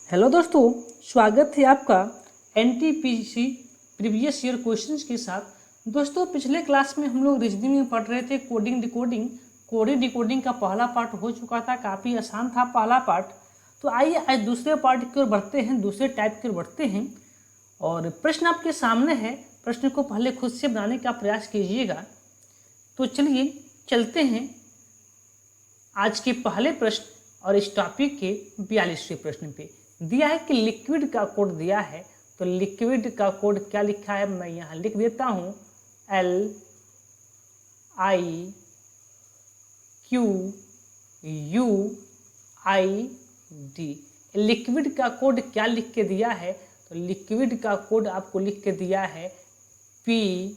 Hello दोस्तों, स्वागत है आपका एनटीपीसी प्रीवियस ईयर क्वेश्चंस के साथ। दोस्तों, पिछले क्लास में हम लोग रीजनिंग में पढ़ रहे थे कोडिंग डिकोडिंग का पहला पार्ट हो चुका था, काफ़ी आसान था पहला पार्ट। तो आइए आज दूसरे पार्ट की ओर बढ़ते हैं, दूसरे टाइप की ओर बढ़ते हैं। और प्रश्न आपके सामने है, प्रश्न को पहले खुद से बनाने का प्रयास कीजिएगा। तो चलिए चलते हैं आज के पहले प्रश्न और इस टॉपिक के 42वें प्रश्न पे। दिया है कि लिक्विड का कोड दिया है, तो लिक्विड का कोड क्या लिखा है मैं यहाँ लिख देता हूँ, LIQUID। लिक्विड का कोड क्या लिख के दिया है, तो लिक्विड का कोड आपको लिख के दिया है PMUYMEH।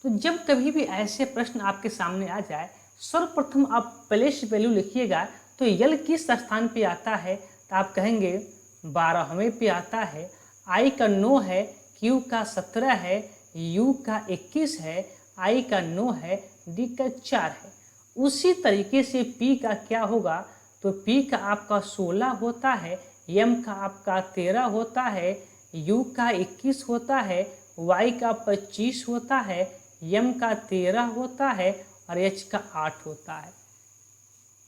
तो जब कभी भी ऐसे प्रश्न आपके सामने आ जाए, सर्वप्रथम आप प्लेस वैल्यू लिखिएगा। तो यल किस स्थान पे आता है, तो आप कहेंगे 12वें पे आता है। आई का 9 है, क्यू का 17 है, यू का 21 है, आई का 9 है, डी का 4 है। उसी तरीके से पी का क्या होगा, तो पी का आपका 16 होता है, एम का आपका 13 होता है, यू का 21 होता है, वाई का 25 होता है, एम का 13 होता है और एच का 8 होता है।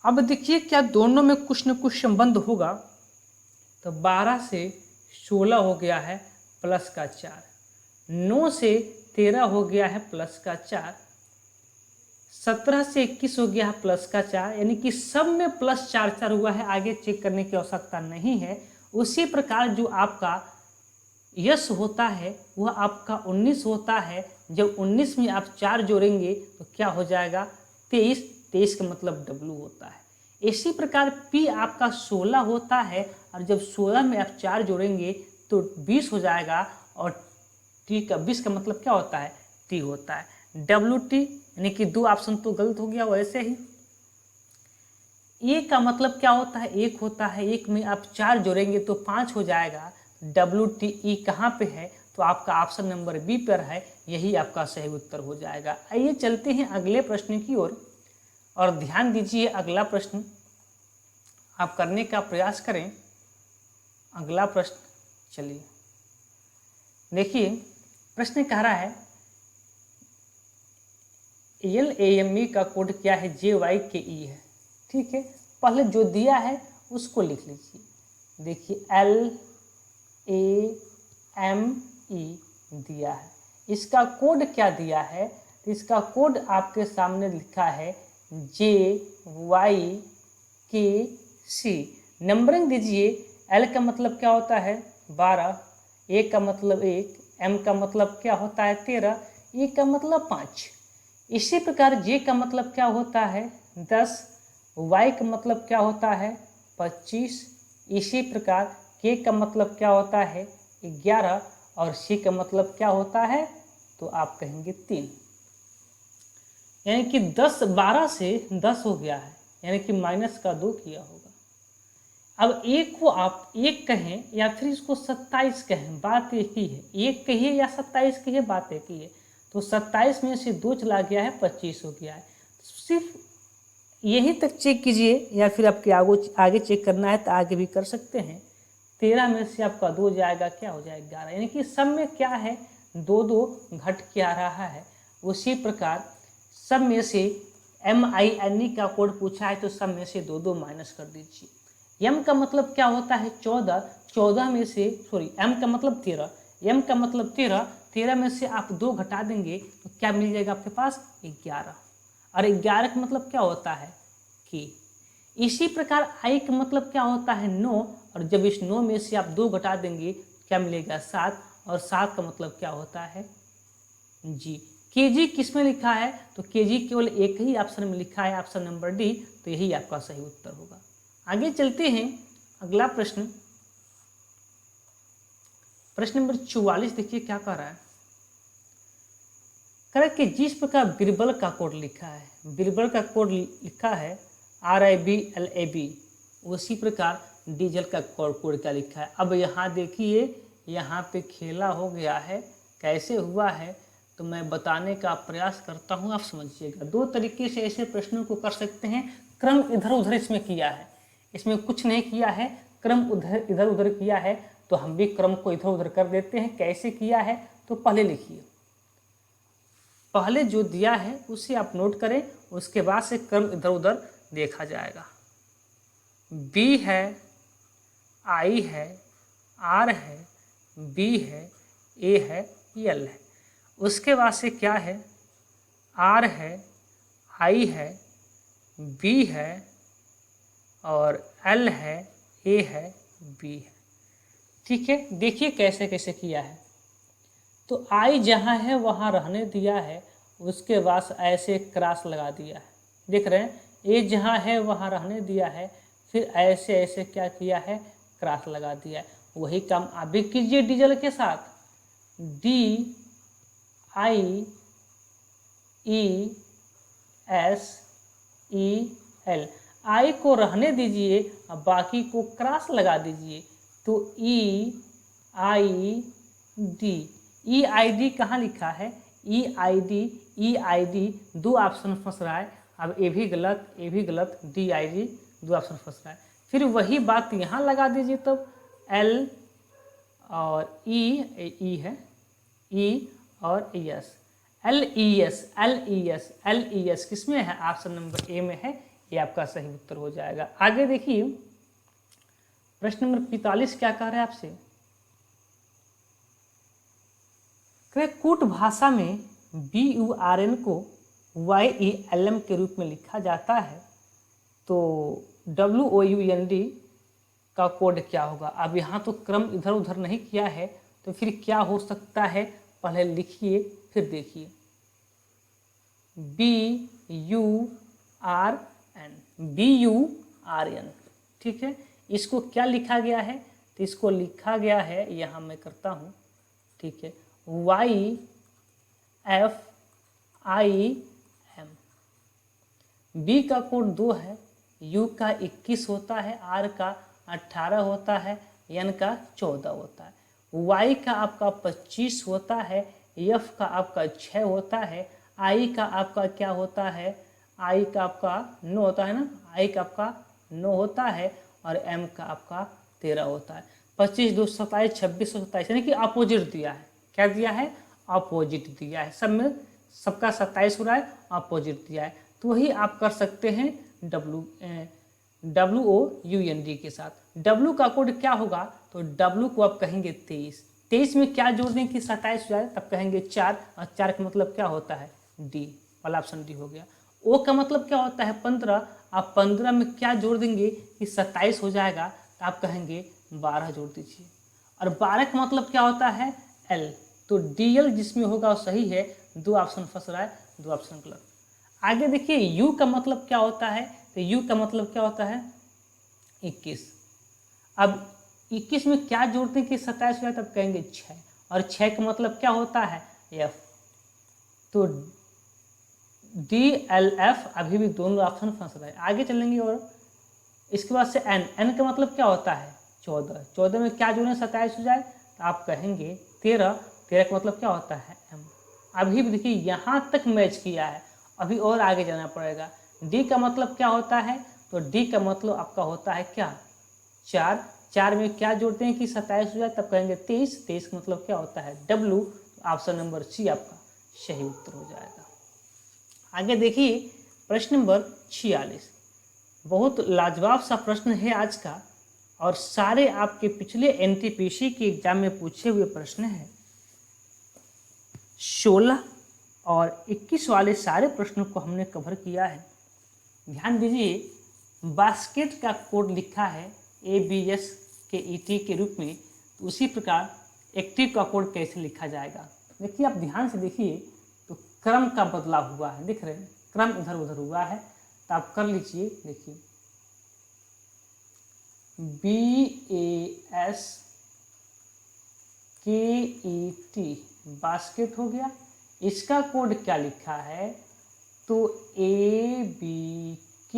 अब देखिए क्या दोनों में कुछ न कुछ संबंध होगा। तो 12 से 16 हो गया है प्लस का 4, 9 से 13 हो गया है प्लस का 4, 17 से 21 हो गया है प्लस का 4, यानी कि सब में प्लस 4 हुआ है। आगे चेक करने की आवश्यकता नहीं है। उसी प्रकार जो आपका यस होता है वह आपका 19 होता है। जब 19 में आप 4 जोड़ेंगे तो क्या हो जाएगा, 23। 23 का मतलब W होता है। इसी प्रकार P आपका 16 होता है और जब 16 में आप 4 जोड़ेंगे तो 20 हो जाएगा और T का 20 का मतलब क्या होता है, T होता है। WT यानी कि 2 ऑप्शन तो गलत हो गया। वैसे ही A का मतलब क्या होता है, 1 होता है। 1 में आप 4 जोड़ेंगे तो 5 हो जाएगा। WTE कहाँ पे है, तो आपका ऑप्शन नंबर बी पर है, यही आपका सही उत्तर हो जाएगा। आइए चलते हैं अगले प्रश्न की ओर और ध्यान दीजिए अगला प्रश्न आप करने का प्रयास करें। अगला प्रश्न चलिए देखिए, प्रश्न कह रहा है LAME का कोड क्या है, JYKE है। ठीक है, पहले जो दिया है उसको लिख लीजिए। देखिए LAME दिया है, इसका कोड क्या दिया है, तो इसका कोड आपके सामने लिखा है JYKC। नंबरिंग दीजिए। L का मतलब क्या होता है 12, A का मतलब 1, M का मतलब क्या होता है 13, E का मतलब 5। इसी प्रकार J का मतलब क्या होता है 10, Y का मतलब क्या होता है 25। इसी प्रकार K का मतलब क्या होता है 11 और C का मतलब क्या होता है, तो आप कहेंगे 3। यानी कि 12 से 10 हो गया है, यानी कि माइनस का 2 किया होगा। अब एक को आप 1 कहें या फिर इसको 27 कहें, बात एक ही है। 1 कहिए या 27 कहिए, बात एक ही है। तो 27 में से 2 चला गया है, 25 हो गया है। सिर्फ यहीं तक चेक कीजिए या फिर आपके आगे चेक करना है तो आगे भी कर सकते हैं। 13 में से आपका 2 जाएगा, क्या हो जाएगा 11। यानी कि सब में क्या है, 2 घट के आ रहा है। उसी प्रकार सब में से MINE का कोड पूछा है तो सब में से 2 माइनस कर दीजिए। M का मतलब क्या होता है 14, 14 में से M का मतलब 13, M का मतलब 13, 13 में से आप 2 घटा देंगे तो क्या मिल जाएगा आपके पास 11। और 11 का मतलब क्या होता है K। इसी प्रकार I का मतलब क्या होता है 9, और जब इस 9 में से आप 2 घटा देंगे क्या मिलेगा 7, और 7 का मतलब क्या होता है G। KG किस में लिखा है, तो KG केवल एक ही ऑप्शन में लिखा है, ऑप्शन नंबर डी, तो यही आपका सही उत्तर होगा। आगे चलते हैं अगला प्रश्न, प्रश्न नंबर 44। देखिए क्या कह रहा है, कह रहा है कि जिस प्रकार बीरबल का कोड लिखा है, बीरबल का कोड लिखा है RIBLAB, उसी प्रकार डीजल का कोड क्या लिखा है। अब यहाँ देखिए, यहाँ पे खेला हो गया है। कैसे हुआ है, तो मैं बताने का प्रयास करता हूँ, आप समझिएगा। दो तरीके से ऐसे प्रश्नों को कर सकते हैं। क्रम इधर उधर इसमें किया है, इसमें कुछ नहीं किया है, क्रम उधर इधर उधर किया है, तो हम भी क्रम को इधर उधर कर देते हैं। कैसे किया है तो पहले लिखिए, पहले जो दिया है उसे आप नोट करें, उसके बाद से क्रम इधर उधर देखा जाएगा। बी है, आई है, आर है, बी है, ए है, एल है। उसके बाद से क्या है, आर है, आई है, बी है और एल है, ए है, बी है। ठीक है, देखिए कैसे कैसे किया है। तो आई जहाँ है वहाँ रहने दिया है, उसके बाद ऐसे क्रॉस लगा दिया है, देख रहे हैं। ए जहाँ है वहाँ रहने दिया है, फिर ऐसे ऐसे क्या किया है, क्रॉस लगा दिया है। वही काम आप भी कीजिए डीजल के साथ। D I E S E L, I को रहने दीजिए और बाकी को क्रॉस लगा दीजिए। तो ई I D, E I D कहाँ लिखा है, ई आई डी दो ऑप्शन फंस रहा है। अब ए भी गलत, ए भी गलत, डी आई डी दो ऑप्शन फंस रहा है। फिर वही बात यहाँ लगा दीजिए, तब एल और ई है, ई और एस, एल ई एस किस में है, ऑप्शन नंबर ए में है। ये आपका सही उत्तर हो जाएगा। आगे देखिए प्रश्न नंबर 45 क्या कह रहा है आपसे। कूट भाषा में BURN को YELM के रूप में लिखा जाता है, तो WOUND का कोड क्या होगा। अब यहाँ तो क्रम इधर उधर नहीं किया है, तो फिर क्या हो सकता है, पहले लिखिए फिर देखिए। BURN, ठीक है। इसको क्या लिखा गया है, तो इसको लिखा गया है, यहाँ मैं करता हूँ, ठीक है, YFIM। बी का कोड 2 है, यू का 21 होता है, आर का 18 होता है, एन का 14 होता है, वाई का आपका 25 होता है, एफ का आपका 6 होता है, आई का आपका क्या होता है, आई का आपका 9 होता है ना, आई का आपका 9 होता है, और एम का आपका 13 होता है। 25 2 27 26 27, यानी कि अपोजिट दिया है। क्या दिया है, अपोजिट दिया है। सब में सबका 27 हो रहा है, अपोजिट दिया है। तो वही आप कर सकते हैं WOUND के साथ। W का कोड क्या होगा, तो W को आप कहेंगे 23। 23 में क्या जोड़ दें कि 27 हो जाए, तब कहेंगे 4, और 4 का मतलब क्या होता है, डी वाला ऑप्शन डी हो गया। O का मतलब क्या होता है, 15। आप 15 में क्या जोड़ देंगे कि 27 हो जाएगा, तो आप कहेंगे 12 जोड़ दीजिए। और 12 का मतलब क्या होता है, L, तो DL जिसमें होगा वो सही है। दो ऑप्शन फंस रहा है, दो ऑप्शन गलत। आगे देखिए U का मतलब क्या होता है, तो U का मतलब क्या होता है, 21। अब 21 में क्या जोड़ते हैं कि 27 हो जाए, तब कहेंगे 6, और 6 का मतलब क्या होता है, F, तो DLF। अभी भी दोनों ऑप्शन फंस रहे हैं, आगे चलेंगे। और इसके बाद से N का मतलब क्या होता है, 14। 14 में क्या जोड़ें 27 हो जाए, तो आप कहेंगे 13। 13 का मतलब क्या होता है, M। अभी भी देखिए यहाँ तक मैच किया है, अभी और आगे जाना पड़ेगा। D का मतलब क्या होता है, तो D का मतलब आपका होता है क्या, 4। 4 में क्या जोड़ते हैं कि 27 हो जाए, तब कहेंगे 23। 23 का मतलब क्या होता है, W। ऑप्शन नंबर सी आपका सही उत्तर हो जाएगा। आगे देखिए प्रश्न नंबर 46, बहुत लाजवाब सा प्रश्न है आज का, और सारे आपके पिछले NTPC के एग्जाम में पूछे हुए प्रश्न हैं। 16 और 21 वाले सारे प्रश्नों को हमने कवर किया है। ध्यान दीजिए, बास्केट का कोड लिखा है ABS के ET के रूप में, तो उसी प्रकार एक्टिव का कोड कैसे लिखा जाएगा। देखिए आप ध्यान से देखिए, तो क्रम का बदलाव हुआ है, दिख रहे हैं, क्रम इधर उधर हुआ है, तो आप कर लीजिए। देखिए BASKET बास्केट हो गया। इसका कोड क्या लिखा है, तो ABK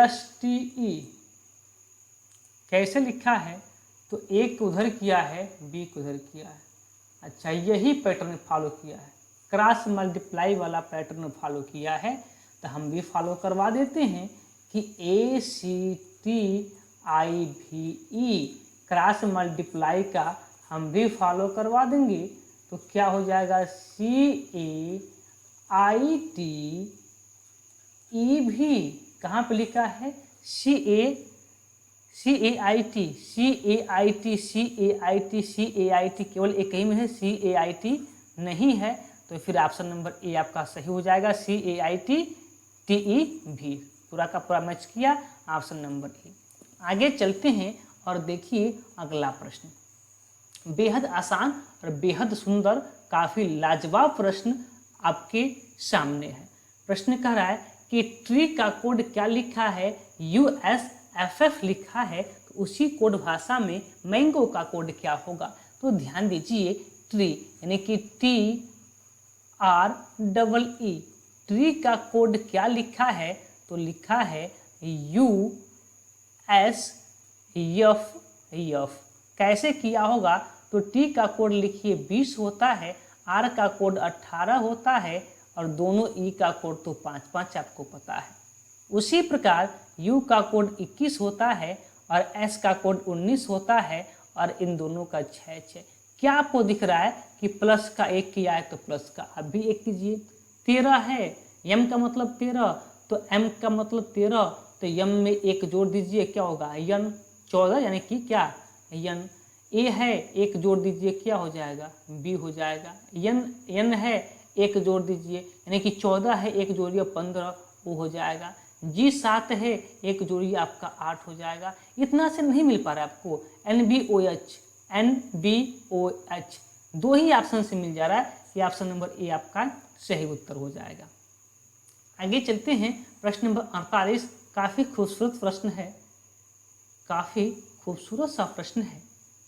STE कैसे लिखा है, तो ए को उधर किया है, बी को उधर किया है। अच्छा, यही पैटर्न फॉलो किया है, क्रॉस मल्टीप्लाई वाला पैटर्न फॉलो किया है। तो हम भी फॉलो करवा देते हैं कि ए सी टी आई भी ई, क्रॉस मल्टीप्लाई का हम भी फॉलो करवा देंगे। तो क्या हो जाएगा, सी ए आई टी ई भी, कहाँ पे लिखा है, C A I T, C A I T, C A I T, C A I T, केवल एक ही में है, सी ए आई टी नहीं है। तो फिर ऑप्शन नंबर ए आपका सही हो जाएगा, सी A I T T E भी, पूरा का पूरा मैच किया, ऑप्शन नंबर ए। आगे चलते हैं और देखिए अगला प्रश्न, बेहद आसान और बेहद सुंदर, काफ़ी लाजवाब प्रश्न आपके सामने है। प्रश्न कह रहा है कि ट्री का कोड क्या लिखा है, USFF लिखा है, तो उसी कोड भाषा में मैंगो का कोड क्या होगा। तो ध्यान दीजिए, ट्री यानी कि TREE, ट्री का कोड क्या लिखा है, तो लिखा है USFF। कैसे किया होगा, तो टी का कोड लिखिए 20 होता है, आर का कोड 18 होता है, और दोनों ई का कोड तो 5-5 आपको पता है। उसी प्रकार यू का कोड 21 होता है और एस का कोड 19 होता है, और इन दोनों का 6-6। क्या आपको दिख रहा है कि प्लस का 1 किया है, तो प्लस का अब भी 1 कीजिए। 13 है, यम का मतलब 13, तो एम का मतलब 13, तो यम में 1 जोड़ दीजिए, क्या होगा, यन। 14 यानी कि क्या, यन। ए है, 1 जोड़ दीजिए, क्या हो जाएगा, बी हो जाएगा। यन है, 1 जोड़ दीजिए, यानी कि 14 है, 1 जोड़िए 15, वो हो जाएगा। जी 7 है, 1 जोड़िए आपका 8 हो जाएगा। इतना से नहीं मिल पा रहा है आपको, NBOH, 2 ही ऑप्शन से मिल जा रहा है, ये ऑप्शन नंबर ए आपका सही उत्तर हो जाएगा। आगे चलते हैं, प्रश्न नंबर 48, काफ़ी खूबसूरत प्रश्न है, काफ़ी खूबसूरत सा प्रश्न है।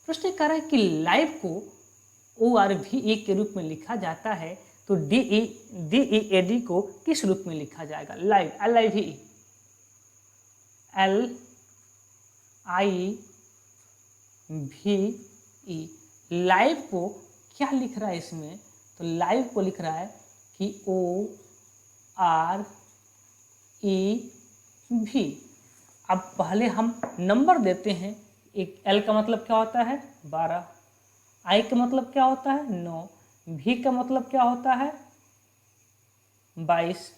प्रश्न कह रहा है कि लाइव को ORVE के रूप में लिखा जाता है, तो DEAD को किस रूप में लिखा जाएगा, लाइव, LIVE, LIVE, लाइव को क्या लिख रहा है इसमें, तो लाइव को लिख रहा है कि OREV। अब पहले हम नंबर देते हैं, एक L का मतलब क्या होता है, 12, I का मतलब क्या होता है, 9, V का मतलब क्या होता है, 22,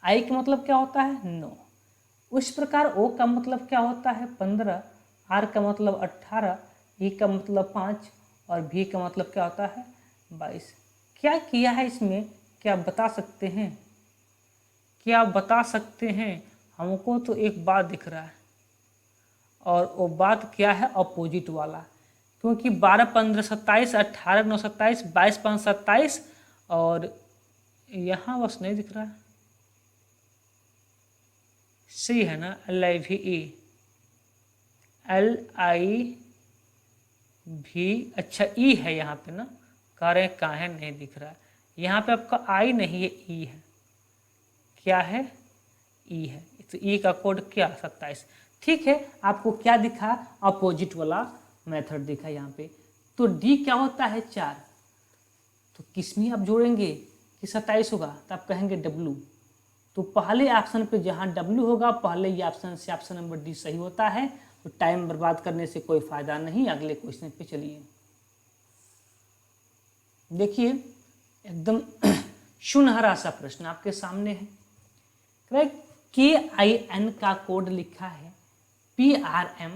I का मतलब क्या होता है, 9। उस प्रकार O का मतलब क्या होता है, 15, R का मतलब 18, E का मतलब 5, और V का मतलब क्या होता है, 22। क्या किया है इसमें, क्या बता सकते हैं, क्या बता सकते हैं? हमको तो एक बात दिख रहा है, और वो बात क्या है, अपोजिट वाला, क्योंकि 12, 15, 27, 18, 9, 27, 22, 5, 27, और यहाँ बस नहीं दिख रहा है, सही है ना, LIVE, अच्छा ई है यहाँ पे ना, कह रहे हैं कहाँ है, नहीं दिख रहा है, यहाँ पे आपका आई नहीं है, ई है, क्या है, ई है, तो ई का कोड क्या, 27। ठीक है, आपको क्या दिखा, अपोजिट वाला मेथड दिखा यहाँ पे। तो डी क्या होता है, 4, तो किसमें आप जोड़ेंगे कि 27 होगा, तो आप कहेंगे डब्लू। तो पहले ऑप्शन पे जहाँ डब्लू होगा, पहले ये ऑप्शन से ऑप्शन नंबर डी सही होता है। तो टाइम बर्बाद करने से कोई फायदा नहीं, अगले क्वेश्चन पे चलिए। देखिए एकदम सुनहरा सा प्रश्न आपके सामने है, KIN का कोड लिखा है PRM,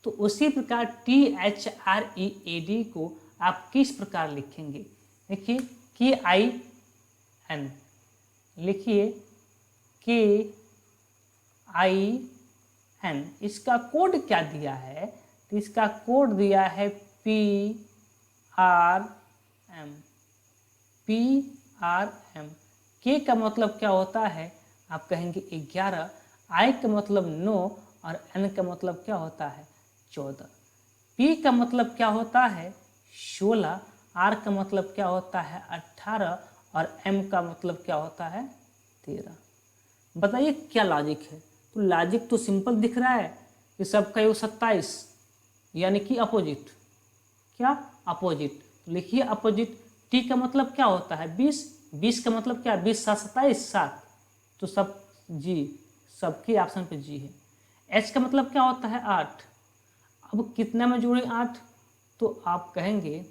तो उसी प्रकार THREAD को आप किस प्रकार लिखेंगे। देखिए KIN लिखिए, KIN, इसका कोड क्या दिया है, तो इसका कोड दिया है PRM। के का मतलब क्या होता है, आप कहेंगे 11, I का मतलब 9, और N का मतलब क्या होता है, 14। P का मतलब क्या होता है, 16, R का मतलब क्या होता है, 18, और M का मतलब क्या होता है, 13। बताइए क्या लॉजिक है। तो लॉजिक तो सिंपल दिख रहा है, कि सबका योग 27 यानी कि अपोजिट, क्या अपोजिट, लिखिए अपोजिट। टी का मतलब क्या होता है 20, 20 का मतलब क्या 20 7 27 7, तो सब जी, सबके ऑप्शन पे जी है। एच का मतलब क्या होता है 8, अब कितना में जोड़े 8, तो आप कहेंगे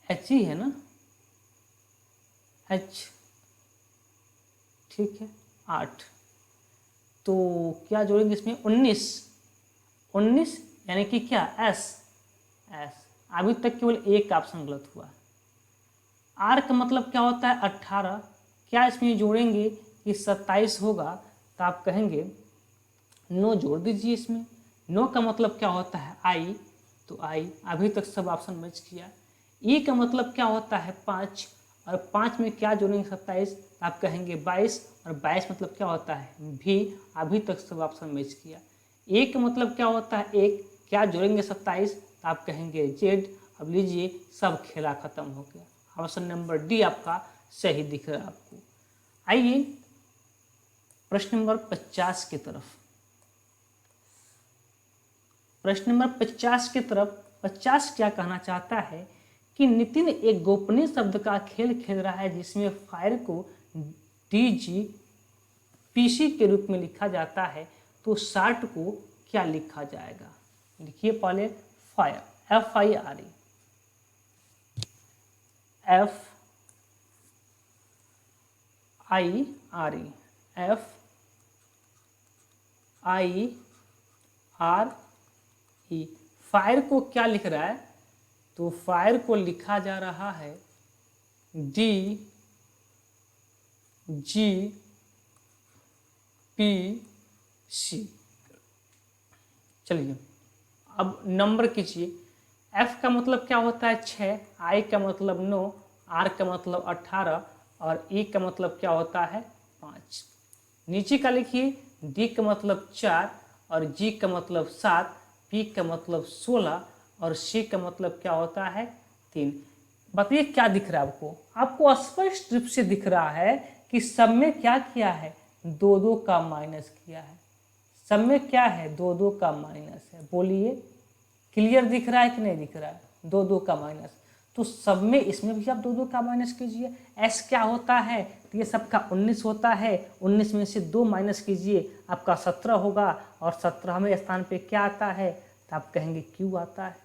एच ही है ना, एच, ठीक है 8, तो क्या जोड़ेंगे इसमें 19, 19 यानी कि क्या एस, एस, अभी तक केवल एक ऑप्शन गलत हुआ। आर का मतलब क्या होता है 18, क्या इसमें जोड़ेंगे कि 27 होगा, तो आप कहेंगे नो जोड़ दीजिए इसमें। नो का मतलब क्या होता है आई, तो आई, अभी तक सब ऑप्शन मैच किया। ई का मतलब क्या होता है 5, और 5 में क्या जोड़ेंगे 27, तो आप कहेंगे 22, और 22 मतलब क्या होता है भी, अभी तक सब ऑप्शन मैच किया। ए का मतलब क्या होता है 1, क्या जोड़ेंगे 27, तो आप कहेंगे जेड। अब लीजिए सब खेला खत्म हो गया, ऑप्शन नंबर डी आपका सही दिख रहा है आपको। आइए प्रश्न नंबर 50 की तरफ, प्रश्न नंबर 50 की तरफ। 50 क्या कहना चाहता है कि नितिन एक गोपनीय शब्द का खेल खेल रहा है जिसमें फायर को डीजी पीसी के रूप में लिखा जाता है, तो शार्ट को क्या लिखा जाएगा। लिखिए पहले fire, F I R E, F I R E, F I R E. Fire को क्या लिख रहा है, तो फायर को लिखा जा रहा है डी जी पी सी। चलिए अब नंबर कीजिए। एफ का मतलब क्या होता है 6, आई का मतलब 9, आर का मतलब 18, और ई का मतलब क्या होता है 5। नीचे का लिखिए, डी का मतलब 4, और जी का मतलब 7, पी का मतलब 16, और सी का मतलब क्या होता है 3। बताइए क्या दिख रहा है आपको, आपको स्पष्ट रूप से दिख रहा है कि सब में क्या किया है, 2 का माइनस किया है। सब में क्या है 2 का माइनस है, बोलिए क्लियर दिख रहा है कि नहीं दिख रहा है, 2 का माइनस। तो सब में इसमें भी आप 2 का माइनस कीजिए। एस क्या होता है, तो ये सबका 19 होता है, 19 में से 2 माइनस कीजिए, आपका 17 होगा, और 17वें स्थान पे क्या आता है, तो आप कहेंगे क्यू आता है।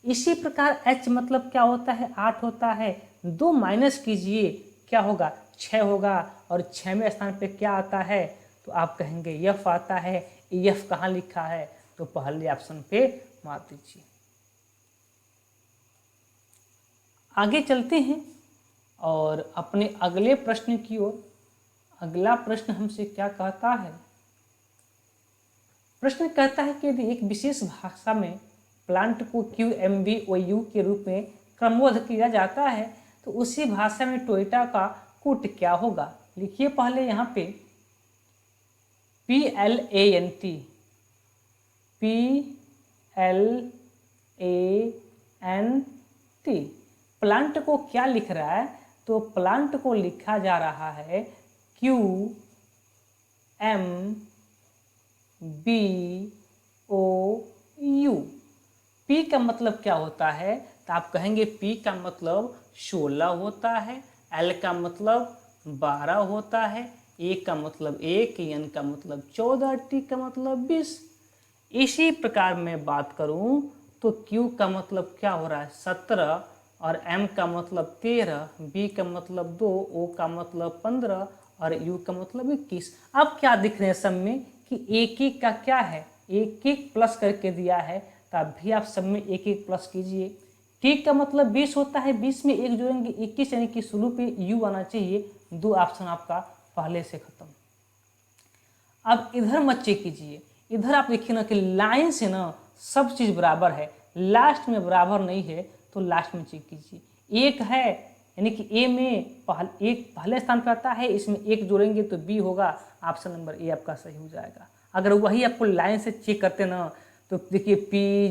इसी प्रकार एच मतलब क्या होता है 8 होता है, 2 माइनस कीजिए क्या होगा 6 होगा, और 6वें स्थान पे क्या आता है, तो आप कहेंगे यफ आता है। यफ कहाँ लिखा है, तो पहले ऑप्शन पे मार दीजिए। आगे चलते हैं और अपने अगले प्रश्न की ओर। अगला प्रश्न हमसे क्या कहता है, प्रश्न कहता है कि यदि एक विशेष भाषा में प्लांट को Q M B O U के रूप में क्रमबद्ध किया जाता है, तो उसी भाषा में टोयोटा का कूट क्या होगा। लिखिए पहले यहाँ पे PLANT, PLANT, प्लांट को क्या लिख रहा है, तो प्लांट को लिखा जा रहा है QMBOU। पी का मतलब क्या होता है, तो आप कहेंगे पी का मतलब 16 होता है, एल का मतलब 12 होता है, ए का मतलब 1, एन का मतलब 14, टी का मतलब 20। इसी प्रकार मैं बात करूं तो क्यू का मतलब क्या हो रहा है 17, और एम का मतलब 13, बी का मतलब 2, ओ का मतलब 15, और यू का मतलब 21। अब क्या दिख रहे हैं सब में कि एक एक का क्या है, एक एक प्लस करके दिया है, तो अब भी आप सब में एक एक प्लस कीजिए। टी का मतलब 20 होता है, 20 में एक जोड़ेंगे 21, यानी कि शुरू पे यू आना चाहिए। 2 ऑप्शन आपका पहले से खत्म। अब इधर मत चेक कीजिए, इधर आप देखिए ना कि लाइन से ना सब चीज़ बराबर है, लास्ट में बराबर नहीं है, तो लास्ट में चेक कीजिए। एक है यानी कि ए में एक पहले स्थान पर आता है, इसमें एक जोड़ेंगे तो बी होगा, ऑप्शन नंबर ए आपका सही हो जाएगा। अगर वही आपको लाइन से चेक करते ना, तो देखिए पी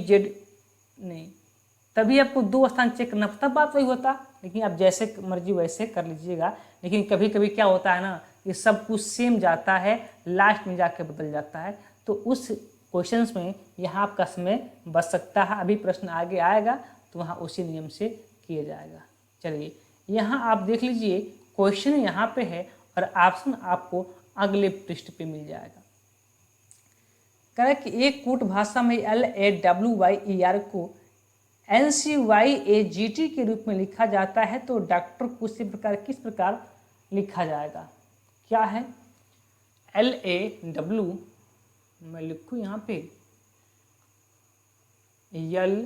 जेड नहीं, तभी आपको 2 स्थान चेक करना, तब बात वही होता। लेकिन आप जैसे मर्जी वैसे कर लीजिएगा। लेकिन कभी कभी क्या होता है ना ये सब कुछ सेम जाता है, लास्ट में जाके बदल जाता है। तो उस क्वेश्चंस में यहाँ आपका समय बच सकता है। अभी प्रश्न आगे आएगा तो वहाँ उसी नियम से किया जाएगा। चलिए यहाँ आप देख लीजिए, क्वेश्चन यहाँ पे है और ऑप्शन आपको अगले पृष्ठ पे मिल जाएगा। कह रहा है कि एक कूट भाषा में LAWYER को NCYAGT के रूप में लिखा जाता है, तो डॉक्टर को इसी प्रकार किस प्रकार लिखा जाएगा? क्या है? LAW, मैं लिखूँ यहाँ पे LAWYER।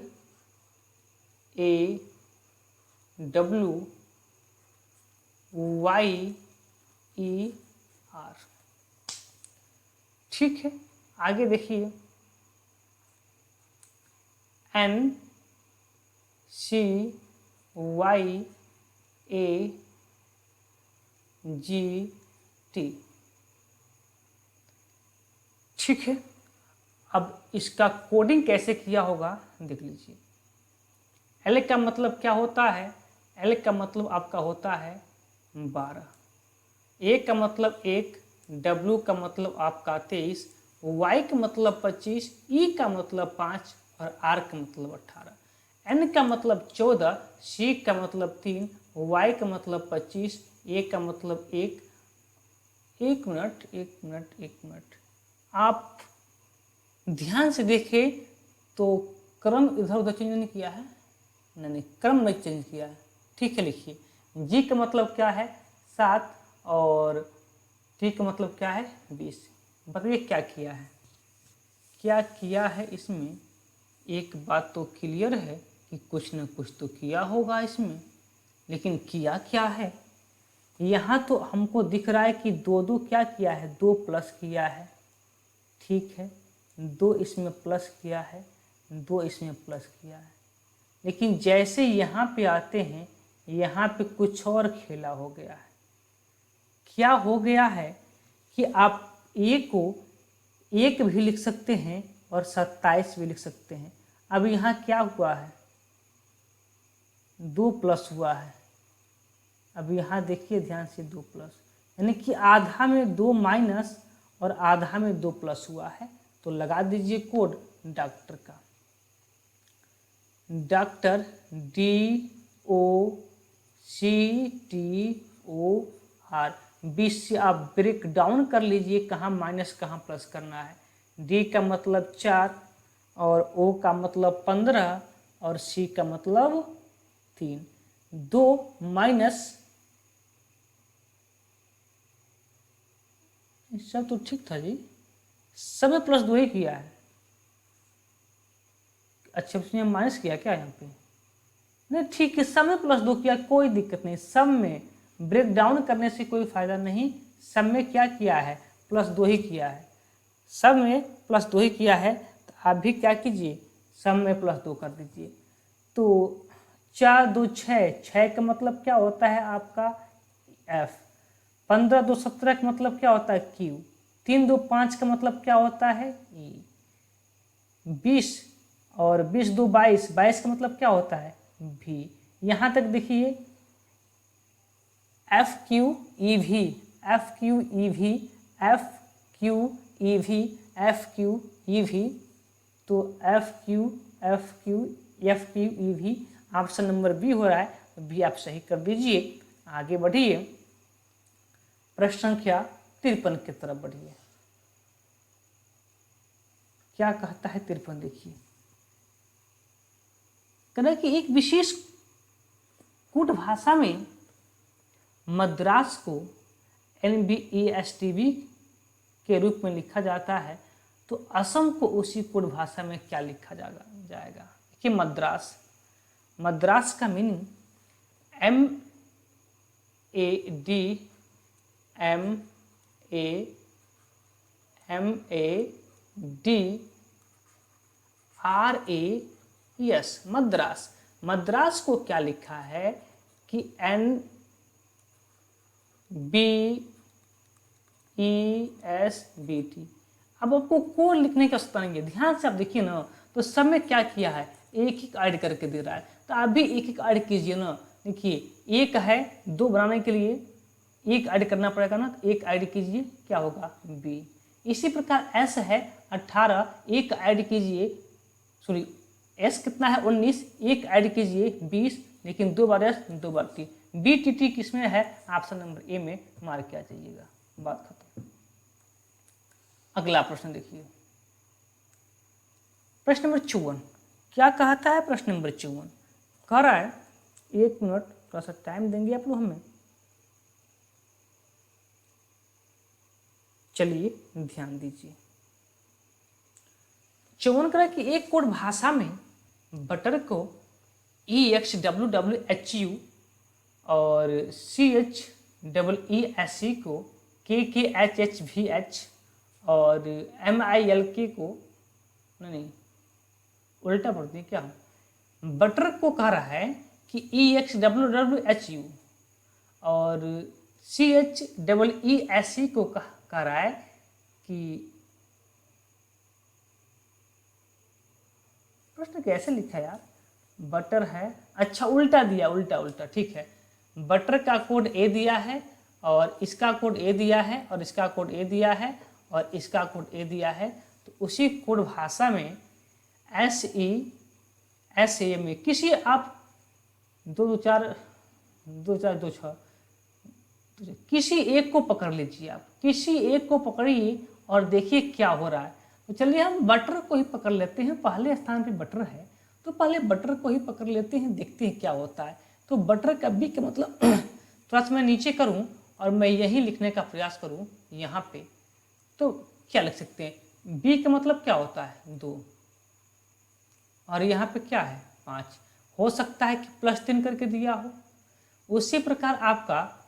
ठीक है, आगे देखिए NCYAGT। ठीक है, अब इसका कोडिंग कैसे किया होगा देख लीजिए। L का मतलब क्या होता है? L का मतलब आपका होता है 12, A का मतलब 1, W का मतलब आपका 23, Y का मतलब 25, E का मतलब 5 और R का मतलब 18, N का मतलब 14, C का मतलब 3, Y का मतलब 25, A का मतलब 1। एक मिनट आप ध्यान से देखें तो क्रम इधर उधर चेंज नहीं किया है, नहीं क्रम नहीं चेंज किया है। ठीक है, लिखिए G का मतलब क्या है? 7 और T का मतलब क्या है? 20। बताइए क्या किया है? क्या किया है इसमें? एक बात तो क्लियर है कि कुछ न कुछ तो किया होगा इसमें, लेकिन किया क्या है? यहाँ तो हमको दिख रहा है कि 2 क्या किया है? 2 प्लस किया है। ठीक है, 2 इसमें प्लस किया है, 2 इसमें प्लस किया है। लेकिन जैसे यहाँ पे आते हैं, यहाँ पे कुछ और खेला हो गया है। क्या हो गया है कि आप A को 1 भी लिख सकते हैं और 27 भी लिख सकते हैं। अब यहाँ क्या हुआ है? 2 प्लस हुआ है। अब यहाँ देखिए ध्यान से, 2 प्लस, यानी कि आधा में 2 माइनस और आधा में 2 प्लस हुआ है। तो लगा दीजिए कोड डॉक्टर का, डॉक्टर DOCTOR। 20 से आप ब्रेक डाउन कर लीजिए कहाँ माइनस कहाँ प्लस करना है। D का मतलब 4 और O का मतलब 15 और C का मतलब 3। 2 माइनस, सब तो ठीक था जी, सब में प्लस 2 ही किया है। अच्छा, उसने माइनस किया क्या यहाँ पे? नहीं, ठीक है, सब में प्लस 2 किया, कोई दिक्कत नहीं। सब में ब्रेक डाउन करने से कोई फायदा नहीं। सब में क्या किया है? प्लस 2 ही किया है। सब में प्लस 2 ही किया है, तो आप भी क्या कीजिए, सब में प्लस 2 कर दीजिए। तो 4 2 6, 6 का मतलब क्या होता है आपका? F। 15 2 17 का मतलब क्या होता है? Q। 3 2 5 का मतलब क्या होता है? E। 20 और 20 2 22, 22 का मतलब क्या होता है? V। यहाँ तक देखिए FQEV, FQEV, FQEV, FQEV। तो FQEV ऑप्शन नंबर बी हो रहा है, तो बी आप सही कर दीजिए। आगे बढ़िए, प्रश्न संख्या 53 की तरफ बढ़िए। क्या कहता है 53? देखिए, कहना कि एक विशेष कूट भाषा में मद्रास को NBESTB के रूप में लिखा जाता है, तो असम को उसी कूट भाषा में क्या लिखा जाएगा? देखिए मद्रास का मीनिंग MADRAS। मद्रास को क्या लिखा है कि NBESBT। अब आपको कोड लिखने की आवश्यकता नहीं है, ध्यान से आप देखिए ना, तो सब में क्या किया है? एक ऐड करके दे रहा है, तो आप भी एक ऐड कीजिए ना। देखिए 1 है 2 बनाने के लिए, एक ऐड करना पड़ेगा ना, तो एक ऐड कीजिए, क्या होगा बी। इसी प्रकार एस है 18, एक ऐड कीजिए, सॉरी एस कितना है 19, एक ऐड कीजिए 20, लेकिन 2 बार एस 2 बार टी, बी टी टी किस में है, ऑप्शन नंबर ए में मार्क किया जाइएगा, बात खत्म। अगला प्रश्न देखिए, प्रश्न नंबर 54 क्या कहता है। प्रश्न नंबर 54 कह रहा है, 1 मिनट थोड़ा सा टाइम देंगे आप लोग हमें, चलिए ध्यान दीजिए। 54 कह रहा है कि एक कोड भाषा में बटर को EXWWHU और CHEESE को KKHHVH और MILK को नहीं उल्टा पढ़ती है क्या, बटर को कह रहा है कि EXWWHU और CHEESE को कह रहा है कि, प्रश्न कैसे लिखा यार, बटर है, अच्छा उल्टा दिया, उल्टा ठीक है, बटर का कोड ए दिया है और इसका कोड ए दिया है और इसका कोड ए दिया है और इसका कोड ए दिया है, तो उसी कोड भाषा में SE में किसी आप 2 4 2 4 2 6 किसी एक को पकड़ लीजिए, आप किसी एक को पकड़िए और देखिए क्या हो रहा है। तो चलिए हम बटर को ही पकड़ लेते हैं, पहले स्थान पे बटर है तो पहले बटर को ही पकड़ लेते हैं, देखते हैं क्या होता है। तो बटर का बी का मतलब थोड़ा सा मैं नीचे करूं और मैं यही लिखने का प्रयास करूं यहाँ पे, तो क्या लिख सकते हैं, बी का मतलब क्या होता है 2 और यहाँ पे क्या है 5, हो सकता है कि +3 करके दिया हो। उसी प्रकार आपका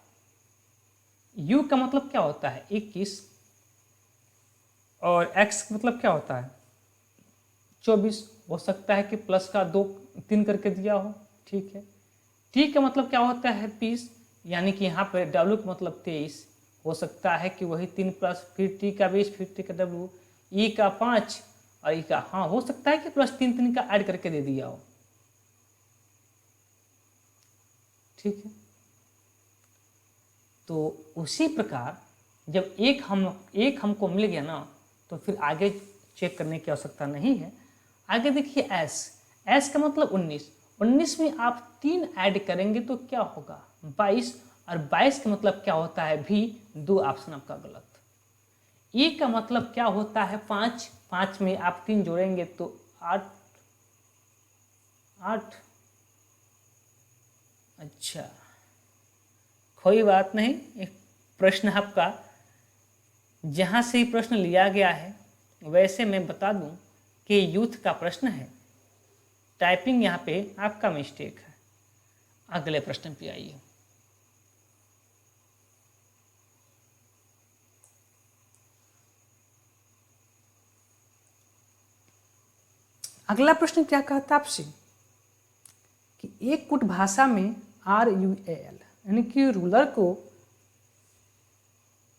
यू का मतलब क्या होता है 21 और एक्स का मतलब क्या होता है 24, हो सकता है कि प्लस का 2 3 करके दिया हो, ठीक है। टी का मतलब क्या होता है 20, यानी कि यहाँ पे डब्ल्यू का मतलब 23, हो सकता है कि वही 3 प्लस फिर टी का 20 फिर टी का डब्ल्यू, ई का 5 और ई का, हाँ हो सकता है कि +3 का ऐड करके दे दिया हो, ठीक है। तो उसी प्रकार जब एक हमको मिल गया ना, तो फिर आगे चेक करने की आवश्यकता नहीं है। आगे देखिए एस का मतलब 19 में आप 3 ऐड करेंगे तो क्या होगा 22, और 22 का मतलब क्या होता है भी, 2 ऑप्शन आपका गलत। ई का मतलब क्या होता है 5 में आप 3 जोड़ेंगे तो 8, अच्छा कोई बात नहीं, एक प्रश्न आपका जहाँ से ही प्रश्न लिया गया है, वैसे मैं बता दूं कि यूथ का प्रश्न है, टाइपिंग यहाँ पे आपका मिस्टेक है। अगले प्रश्न पे आइए। अगला प्रश्न क्या कहता है आपसे कि एक कुट भाषा में RUAL यानी कि रूलर को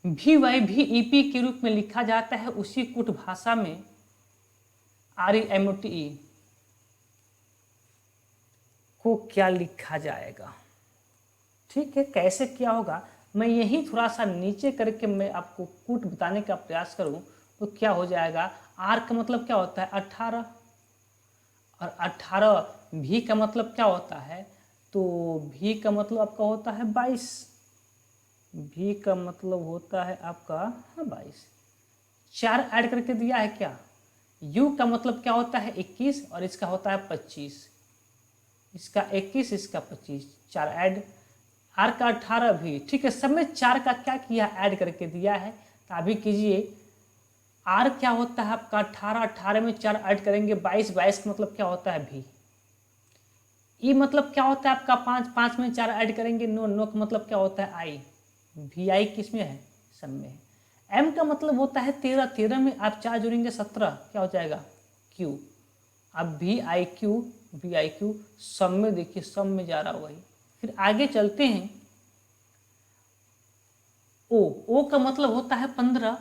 VYVEP के रूप में लिखा जाता है, उसी कुट भाषा में REMOTE को क्या लिखा जाएगा, ठीक है। कैसे क्या होगा, मैं यही थोड़ा सा नीचे करके मैं आपको कूट बताने का प्रयास करूं तो क्या हो जाएगा। आर का मतलब क्या होता है 18 और 18, भी का मतलब क्या होता है, तो भी का मतलब आपका होता है 22, भी का मतलब होता है आपका 22, 4 ऐड करके दिया है क्या। यू का मतलब क्या होता है 21 और इसका होता है 25, इसका 21 इसका 25, 4 ऐड, आर का 18 भी, ठीक है। सब में 4 का क्या किया ऐड करके दिया है, तो अभी कीजिए। आर क्या होता है आपका 18, 18 में 4 ऐड करेंगे 22, 22 का मतलब क्या होता है भी। ई मतलब क्या होता है आपका 5, 5 में 4 ऐड करेंगे 9, 9 का मतलब क्या होता है आई, भी आई किस में है सब में है। एम का मतलब होता है 13, 13 में आप 4 जोड़ेंगे 17, क्या हो जाएगा क्यू। अब भी आई क्यू सब में देखिए, सब में जा रहा वही। फिर आगे चलते हैं, ओ का मतलब होता है 15,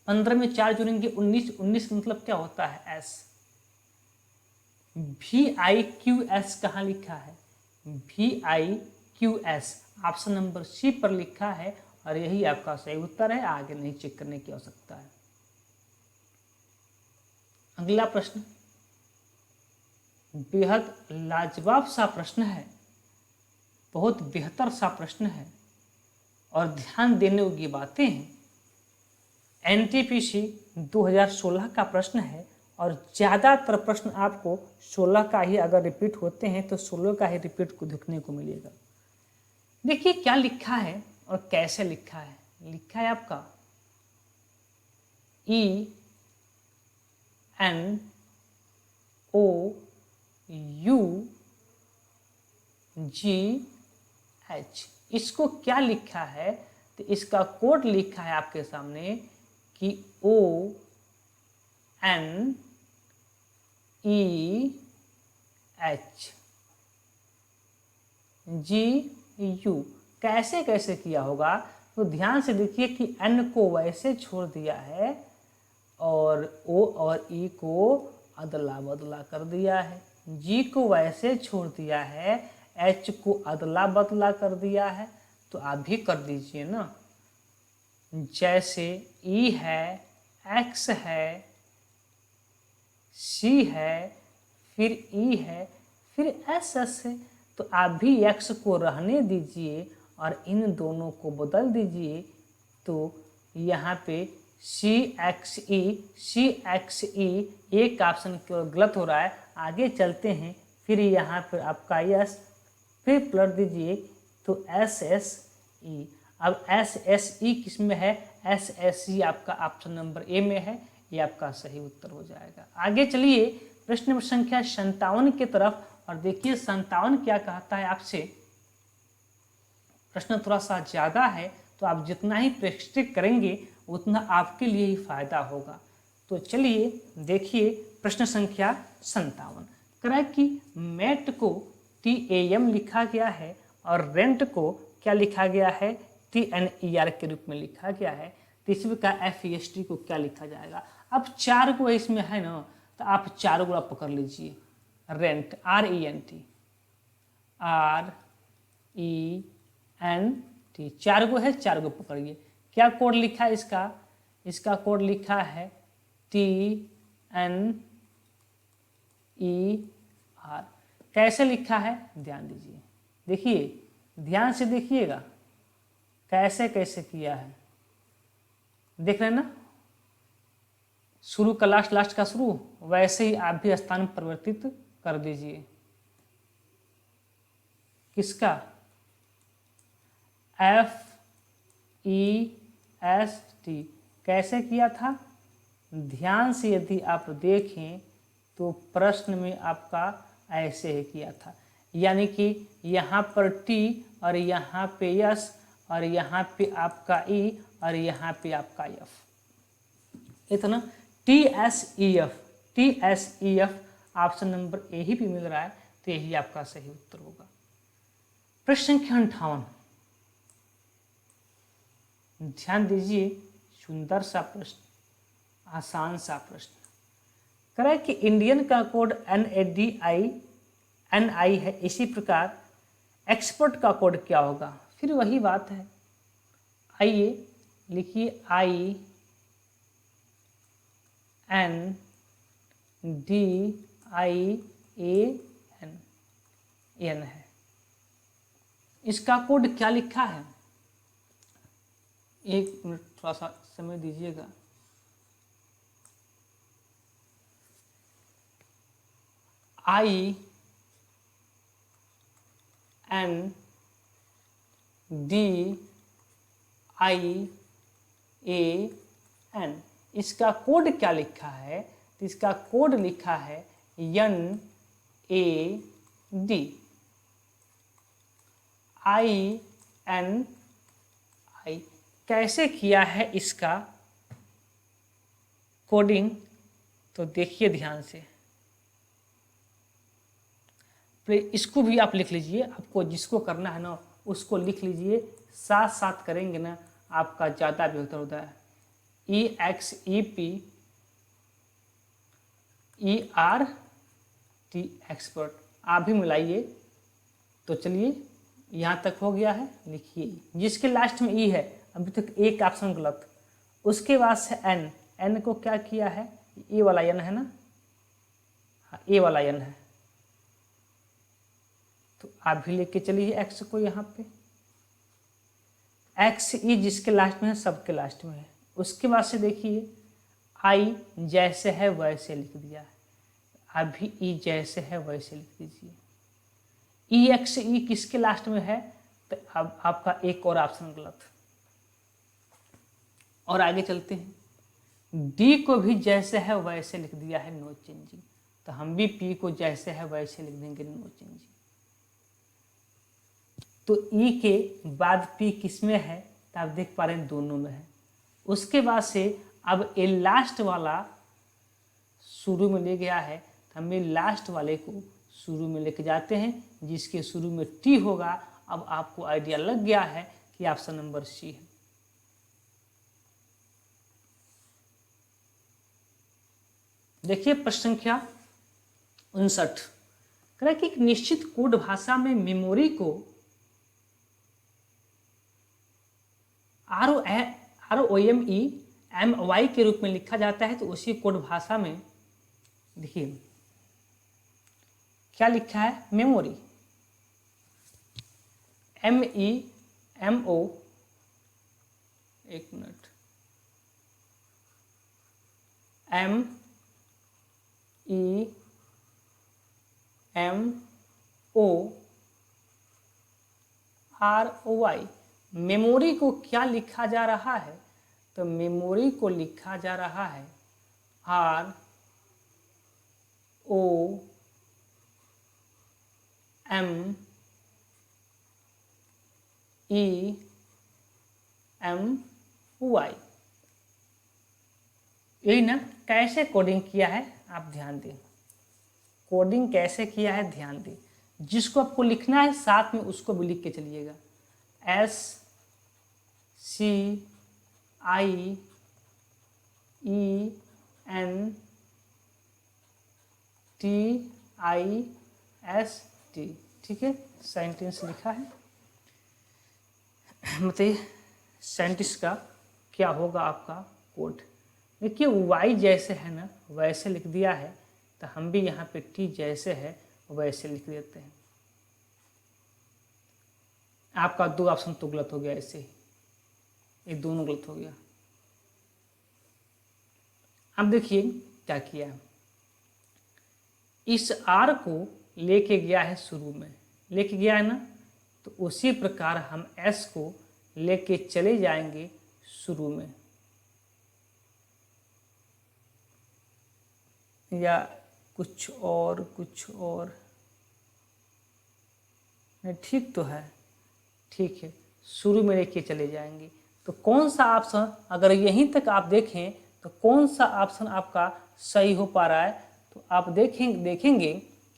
15 में 4 जोड़ेंगे 19, 19 का मतलब क्या होता है एस। VIQS कहाँ लिखा है, VIQS ऑप्शन नंबर सी पर लिखा है, और यही आपका सही उत्तर है, आगे नहीं चेक करने की आवश्यकता है। अगला प्रश्न बेहद लाजवाब सा प्रश्न है, बहुत बेहतर सा प्रश्न है और ध्यान देने योग्य बातें हैं। एनटीपीसी 2016 का प्रश्न है और ज़्यादातर प्रश्न आपको 16 का ही अगर रिपीट होते हैं तो 16 का ही रिपीट को देखने को मिलेगा। देखिए क्या लिखा है और कैसे लिखा है। लिखा है आपका ENOUGH। इसको क्या लिखा है तो इसका कोड लिखा है आपके सामने कि ONEGU। कैसे कैसे किया होगा तो ध्यान से देखिए कि N को वैसे छोड़ दिया है और O और E को अदला बदला कर दिया है, G को वैसे छोड़ दिया है, H को अदला बदला कर दिया है। तो आप भी कर दीजिए ना, जैसे E है, X है, C है, फिर E है, फिर SS है, तो आप भी X को रहने दीजिए और इन दोनों को बदल दीजिए। तो यहाँ पे CXE एक ऑप्शन गलत हो रहा है, आगे चलते हैं। फिर यहाँ पर आपका S, फिर पलट दीजिए तो SSE। अब SSE किस में है, SSE आपका ऑप्शन नंबर ए में है, ये आपका सही उत्तर हो जाएगा। आगे चलिए प्रश्न नंबर संख्या 57 की तरफ और देखिए 57 क्या कहता है आपसे। प्रश्न थोड़ा सा ज़्यादा है तो आप जितना ही प्रैक्टिस करेंगे उतना आपके लिए ही फायदा होगा। तो चलिए देखिए प्रश्न संख्या 57 करें कि मैट को TAM लिखा गया है और रेंट को क्या लिखा गया है, TNER के रूप में लिखा गया है। तीसरे का FEST को क्या लिखा जाएगा। अब 4 को इसमें है ना, तो आप 4 को आप पकड़ लीजिए। रेंट RENT 4 को है, 4 को पकड़िए। क्या कोड लिखा है इसका, इसका कोड लिखा है TNER। कैसे लिखा है ध्यान दीजिए, देखिए ध्यान से देखिएगा कैसे कैसे किया है, देख रहे हैं ना, शुरू का लास्ट, लास्ट का शुरू, वैसे ही आप भी स्थान परिवर्तित कर दीजिए। किसका, FEST कैसे किया था, ध्यान से यदि आप देखें तो प्रश्न में आपका ऐसे ही किया था, यानी कि यहाँ पर T और यहाँ पे S और यहाँ पे आपका E और यहाँ पे आपका F, इतना TSEF ऑप्शन नंबर ए ही भी मिल रहा है, तो यही आपका सही उत्तर होगा। प्रश्न संख्या 58 ध्यान दीजिए, सुंदर सा प्रश्न, आसान सा प्रश्न। करें कि इंडियन का कोड NI है, इसी प्रकार एक्सपोर्ट का कोड क्या होगा, फिर वही बात है। आइए लिखिए INDIAN है, इसका कोड क्या लिखा है, एक मिनट थोड़ा सा समय दीजिएगा। INDIAN, इसका कोड क्या लिखा है, तो इसका कोड लिखा है NAD। INI कैसे किया है इसका कोडिंग, तो देखिए ध्यान से, इसको भी आप लिख लीजिए, आपको जिसको करना है ना उसको लिख लीजिए, साथ साथ करेंगे ना आपका ज़्यादा बेहतर होता है। EXEPERT एक्सपर्ट आप भी मिलाइए। तो चलिए यहाँ तक हो गया है, लिखिए जिसके लास्ट में ई है अभी तक एक ऑप्शन गलत। उसके बाद से एन, एन को क्या किया है, ए वाला एन है ना, हाँ ए वाला एन है, तो आप भी लेके चलिए एक्स को यहाँ पे। एक्स ई जिसके लास्ट में है सबके लास्ट में है। उसके बाद से देखिए आई जैसे है वैसे लिख दिया है, आप भी ई जैसे है वैसे लिख दीजिए। ई एक्स ई किसके लास्ट में है, तो अब आपका एक और ऑप्शन गलत। और आगे चलते हैं, डी को भी जैसे है वैसे लिख दिया है, नो चेंजिंग, तो हम भी पी को जैसे है वैसे लिख देंगे, नो चेंजिंग। तो ई के बाद पी किस में है, तो आप देख पा रहे हैं दोनों में है। उसके बाद से अब ए लास्ट वाला शुरू में ले गया है, तो हम ये लास्ट वाले को शुरू में लेके जाते हैं, जिसके शुरू में टी होगा। अब आपको आइडिया लग गया है कि ऑप्शन नंबर सी है। देखिए प्रश्न संख्या 59, कह रहा है कि एक निश्चित कोड भाषा में मेमोरी को ROMEMY के रूप में लिखा जाता है, तो उसी कोड भाषा में देखिए क्या लिखा है, मेमोरी MEMO, एक मिनट, MEMORY, मेमोरी को क्या लिखा जा रहा है, तो मेमोरी को लिखा जा रहा है ROMEMY, यही ना। कैसे कोडिंग किया है आप ध्यान दें, कोडिंग कैसे किया है ध्यान दें। जिसको आपको लिखना है साथ में उसको भी लिख के चलिएगा, SCIENTIST, ठीक है, साइंटिस्ट लिखा है। मतलब साइंटिस्ट का क्या होगा आपका कोड। देखिए वाई जैसे है ना वैसे लिख दिया है, तो हम भी यहाँ पे टी जैसे है वैसे लिख देते हैं। आपका दो ऑप्शन तो गलत हो गया, ऐसे ही ये दोनों गलत हो गया। अब देखिए क्या किया है, इस आर को लेके गया है शुरू में, लेके गया है ना, तो उसी प्रकार हम एस को लेके चले जाएंगे शुरू में, या कुछ और नहीं, ठीक तो है, ठीक है, शुरू में लेके चले जाएंगे। तो कौन सा ऑप्शन, अगर यहीं तक आप देखें तो कौन सा ऑप्शन आपका सही हो पा रहा है, तो आप देखेंगे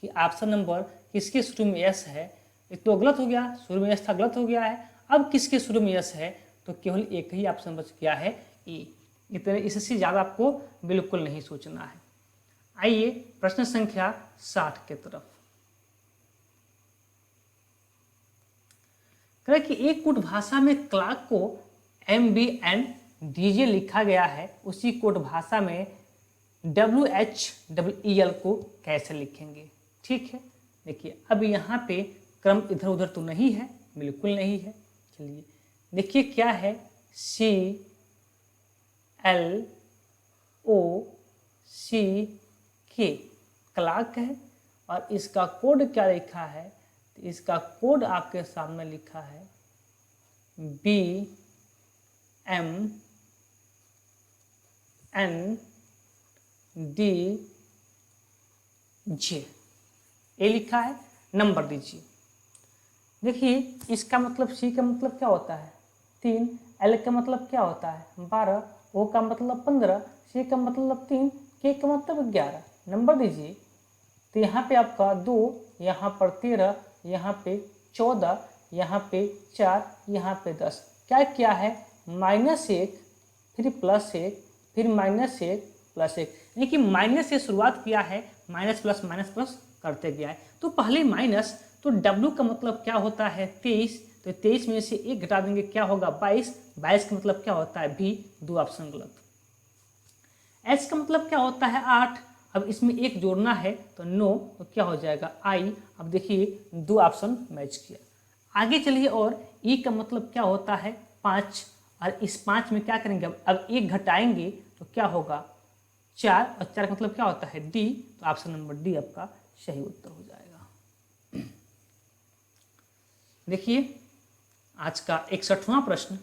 कि ऑप्शन नंबर किसके शुरू में एस है, एक तो गलत हो गया, शुरू में एस था गलत हो गया है। अब किसके शुरू में एस है, तो केवल एक ही ऑप्शन बच गया है ई। इतने इससे ज़्यादा आपको बिल्कुल नहीं सोचना है। आइए प्रश्न संख्या 60 के तरफ। कह कि एक कोड भाषा में क्लॉक को MBNDJ लिखा गया है, उसी कोड भाषा में WHEL को कैसे लिखेंगे। ठीक है, देखिए अब यहाँ पे क्रम इधर उधर तो नहीं है, बिल्कुल नहीं है। चलिए देखिए क्या है, CLOCK क्लॉक है, और इसका कोड क्या लिखा है, तो इसका कोड आपके सामने लिखा है BMNDJ, ये लिखा है। नंबर दीजिए। देखिए इसका मतलब सी का मतलब क्या होता है 3, एल का मतलब क्या होता है 12, ओ का मतलब 15, सी का मतलब 3, के का मतलब 11। नंबर दीजिए। तो यहाँ पे आपका 2, यहाँ पर 13, यहाँ पे 14, यहाँ पे 4, यहाँ पे 10। क्या क्या है, -1 फिर +1 फिर -1 +1, यानी कि माइनस से शुरुआत किया है, माइनस प्लस करते गया है। तो पहले माइनस, तो W का मतलब क्या होता है 23, तो 23 में से 1 घटा देंगे, क्या होगा 22। 22 का मतलब क्या होता है बी, 2 ऑप्शन गलत। एच का मतलब क्या होता है 8। अब इसमें 1 जोड़ना है तो 9, तो क्या हो जाएगा आई। अब देखिए 2 ऑप्शन मैच किया। आगे चलिए, और ई का मतलब क्या होता है 5, और इस 5 में क्या करेंगे, अब 1 घटाएंगे तो क्या होगा 4, और 4 का मतलब क्या होता है डी, तो ऑप्शन नंबर डी आपका सही उत्तर हो जाएगा। देखिए आज का 61वां प्रश्न,